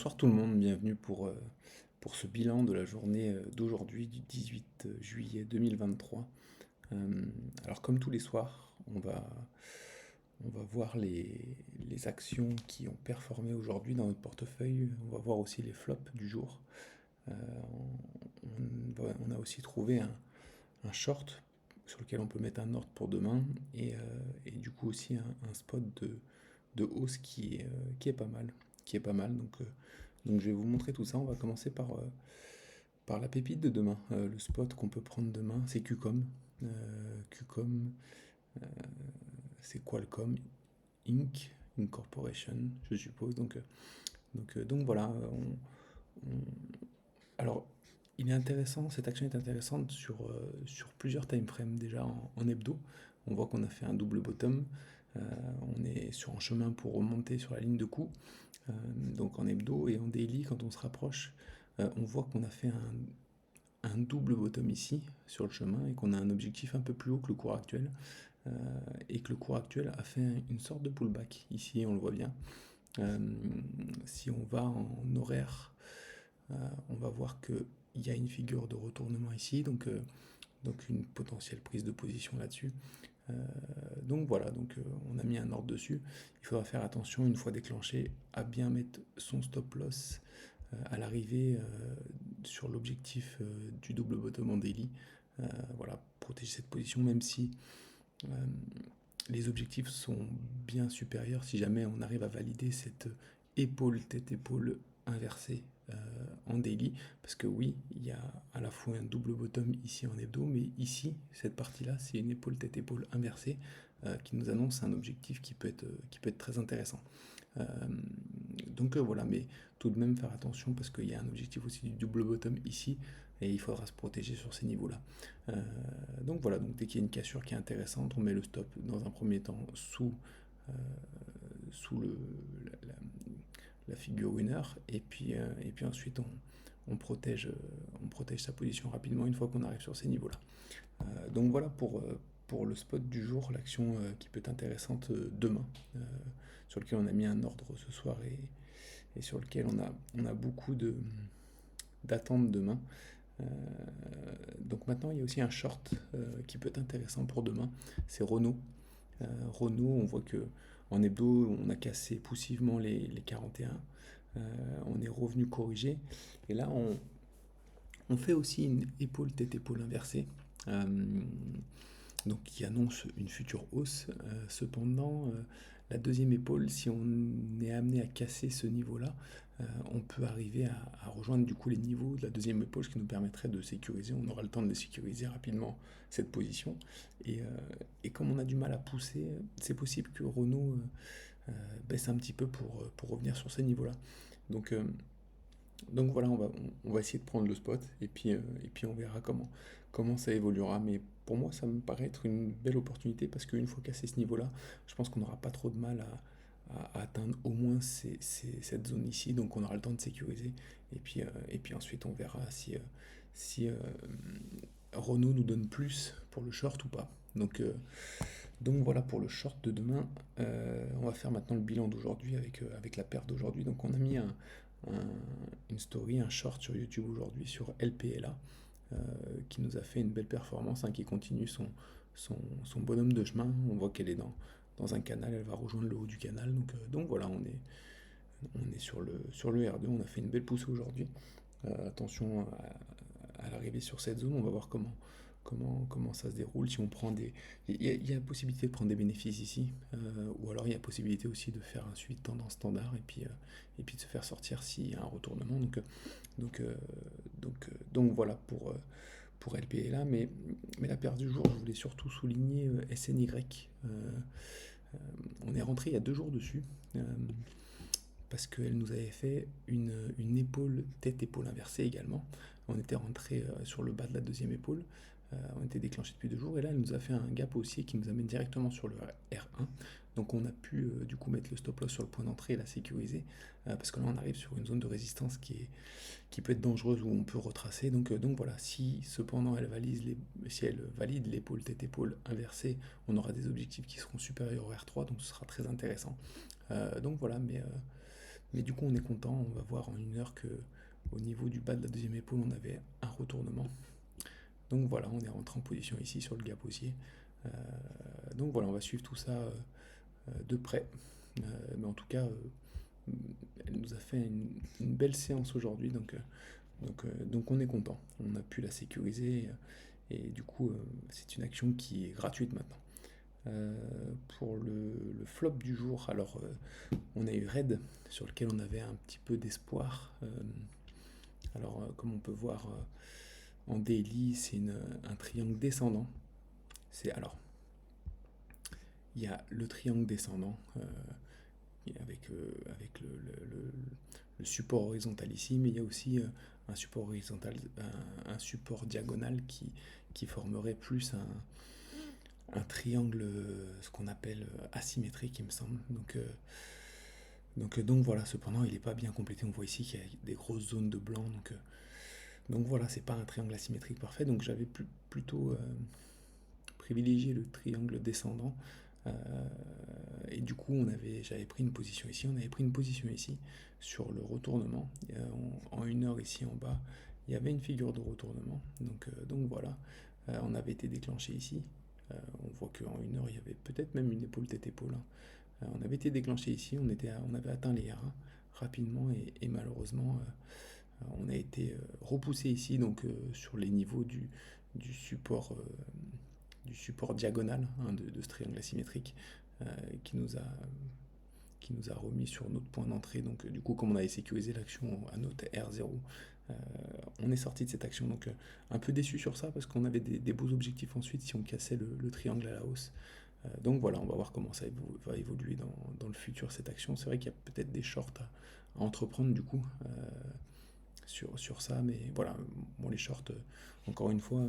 Bonsoir tout le monde, bienvenue pour ce bilan de la journée d'aujourd'hui du 18 juillet 2023. Euh, alors comme tous les soirs, on va voir les actions qui ont performé aujourd'hui dans notre portefeuille, on va voir aussi les flops du jour. Euh, on a aussi trouvé un short sur lequel on peut mettre un ordre pour demain et du coup aussi un spot de hausse qui est pas mal, donc je vais vous montrer tout ça. On va commencer par la pépite de demain. Le spot qu'on peut prendre demain, c'est Qcom. Qcom, euh, c'est Qualcomm Inc. Incorporation, je suppose. Donc voilà. Alors, il est intéressant, cette action est intéressante sur plusieurs time frames. Déjà en hebdo, on voit qu'on a fait un double bottom. Euh, on est sur un chemin pour remonter sur la ligne de coup. Donc en hebdo et en daily, quand on se rapproche, on voit qu'on a fait un double bottom ici sur le chemin et qu'on a un objectif un peu plus haut que le cours actuel. euh, et que le cours actuel a fait une sorte de pullback. Ici, on le voit bien. Euh, Si on va en horaire, on va voir qu'il y a une figure de retournement ici, donc une potentielle prise de position là-dessus. Euh, donc voilà, on a mis un ordre dessus. Il faudra faire attention une fois déclenché à bien mettre son stop loss à l'arrivée sur l'objectif du double bottom en daily. Voilà, protéger cette position, même si euh, les objectifs sont bien supérieurs. Si jamais on arrive à valider cette épaule tête épaule inversée en daily, parce que oui, il y a à la fois un double bottom ici en hebdo, mais ici cette partie là c'est une épaule tête épaule inversée qui nous annonce un objectif qui peut être très intéressant. euh, voilà, mais tout de même faire attention parce qu'il y a un objectif aussi du double bottom ici et il faudra se protéger sur ces niveaux là. euh, donc voilà, donc dès qu'il y a une cassure qui est intéressante, on met le stop dans un premier temps euh, sous la figure winner et puis ensuite on protège sa position rapidement une fois qu'on arrive sur ces niveaux-là. Donc voilà pour le spot du jour, l'action qui peut être intéressante demain, sur lequel on a mis un ordre ce soir et sur lequel on a beaucoup d'attentes demain. Euh, donc maintenant, il y a aussi un short qui peut être intéressant pour demain, c'est Renault. Renault, on voit que en hebdo, on a cassé poussivement les 41. On est revenu corriger. Et là, on fait aussi une épaule tête épaule inversée. Euh, donc qui annonce une future hausse. Cependant, la deuxième épaule, si on est amené à casser ce niveau-là, on peut arriver à rejoindre du coup les niveaux de la deuxième épaule, ce qui nous permettrait de sécuriser. On aura le temps de sécuriser rapidement cette position. Et comme on a du mal à pousser, c'est possible que Renault baisse un petit peu pour revenir sur ces niveaux-là. Donc, euh, donc voilà, on va essayer de prendre le spot et puis on verra comment ça évoluera. Mais pour moi, ça me paraît être une belle opportunité parce qu'une fois cassé ce niveau-là, je pense qu'on n'aura pas trop de mal à atteindre au moins cette zone ici. Donc on aura le temps de sécuriser. Et puis ensuite, on verra si Renault nous donne plus pour le short ou pas. Donc voilà pour le short de demain. On va faire maintenant le bilan d'aujourd'hui avec la perte d'aujourd'hui. Donc on a mis une story, un short sur YouTube aujourd'hui sur LPLA qui nous a fait une belle performance, qui continue son bonhomme de chemin. On voit qu'elle est dans un canal, elle va rejoindre le haut du canal. Donc voilà, on est sur le R2, on a fait une belle poussée aujourd'hui. Attention à l'arrivée sur cette zone, on va voir comment ça se déroule. Si on prend il y a la possibilité de prendre des bénéfices ici, ou alors il y a la possibilité aussi de faire un suivi de tendance standard et puis de se faire sortir s'il y a un retournement. Donc voilà pour LPLA, mais la perte du jour, je voulais surtout souligner SNY. On est rentré il y a 2 jours dessus. Parce qu'elle nous avait fait une épaule, tête-épaule inversée également. On était rentré sur le bas de la deuxième épaule, on était déclenché depuis 2 jours, et là elle nous a fait un gap haussier qui nous amène directement sur le R1. Donc on a pu du coup mettre le stop loss sur le point d'entrée et la sécuriser, parce que là on arrive sur une zone de résistance qui peut être dangereuse où on peut retracer. Donc voilà, si cependant si elle valide l'épaule tête-épaule inversée, on aura des objectifs qui seront supérieurs au R3, donc ce sera très intéressant. Donc voilà, Mais du coup, on est content. On va voir en 1 heure que au niveau du bas de la deuxième épaule, on avait un retournement. Donc voilà, on est rentré en position ici sur le gap haussier. Donc voilà, on va suivre tout ça de près. Mais en tout cas, elle nous a fait une belle séance aujourd'hui. Donc on est content. On a pu la sécuriser. Et du coup, c'est une action qui est gratuite maintenant. Pour le flop du jour, alors on a eu Red sur lequel on avait un petit peu d'espoir. Alors comme on peut voir en daily, c'est un triangle descendant. Alors il y a le triangle descendant avec le support horizontal ici, mais il y a aussi un support horizontal, un support diagonal qui formerait plus un triangle, ce qu'on appelle asymétrique, il me semble. Donc voilà, cependant, il n'est pas bien complété. On voit ici qu'il y a des grosses zones de blanc. Donc voilà, c'est pas un triangle asymétrique parfait. Donc j'avais plutôt privilégié le triangle descendant. Et du coup, j'avais pris une position ici. On avait pris une position ici sur le retournement. En 1 heure ici en bas, il y avait une figure de retournement. Donc voilà, on avait été déclenché ici. On voit qu'en 1 heure, il y avait peut-être même une épaule tête-épaule. On avait été déclenché ici, on avait atteint les R1 rapidement et malheureusement, on a été repoussé ici, donc sur les niveaux du support diagonal de ce triangle asymétrique qui nous a remis sur notre point d'entrée. Donc du coup, comme on avait sécurisé l'action à notre R0, on est sorti de cette action. Donc un peu déçu sur ça parce qu'on avait des beaux objectifs ensuite si on cassait le triangle à la hausse. Donc voilà, on va voir comment ça va évoluer dans le futur cette action. C'est vrai qu'il y a peut-être des shorts à entreprendre du coup sur ça, mais voilà, bon, les shorts, encore une fois,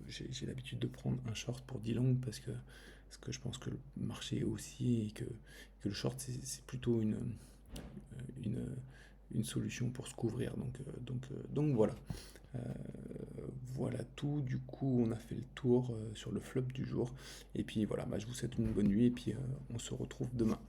j'ai l'habitude de prendre un short pour 10 longues parce que je pense que le marché est haussier et que le short c'est plutôt une solution pour se couvrir. Donc voilà. Voilà tout, du coup on a fait le tour sur le flop du jour et puis voilà, je vous souhaite une bonne nuit et puis on se retrouve demain.